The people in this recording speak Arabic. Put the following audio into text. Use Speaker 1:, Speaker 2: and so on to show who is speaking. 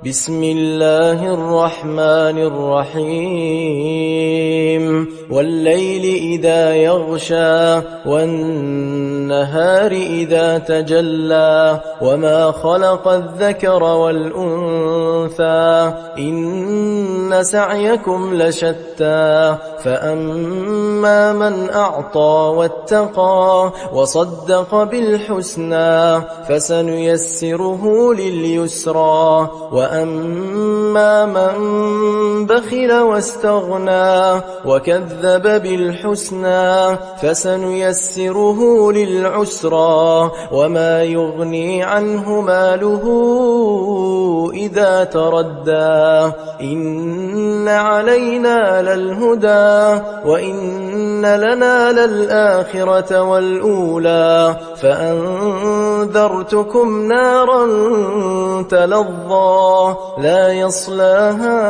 Speaker 1: بسم الله الرحمن الرحيم والليل إذا يغشى والنهار إذا تجلى وما خلق الذكر والأنثى إن سعيكم لشتى فأما من أعطى واتقى وصدق بالحسنى فسنيسره لليسرى وأما من بخل واستغنى وكذب بالحسنى فسنيسره للعسرى وما يغني عنه ماله إذا تردى إن علينا للهدى وإن لنا للآخرة والأولى فأنذرتكم نارا تلظى لا يصلاها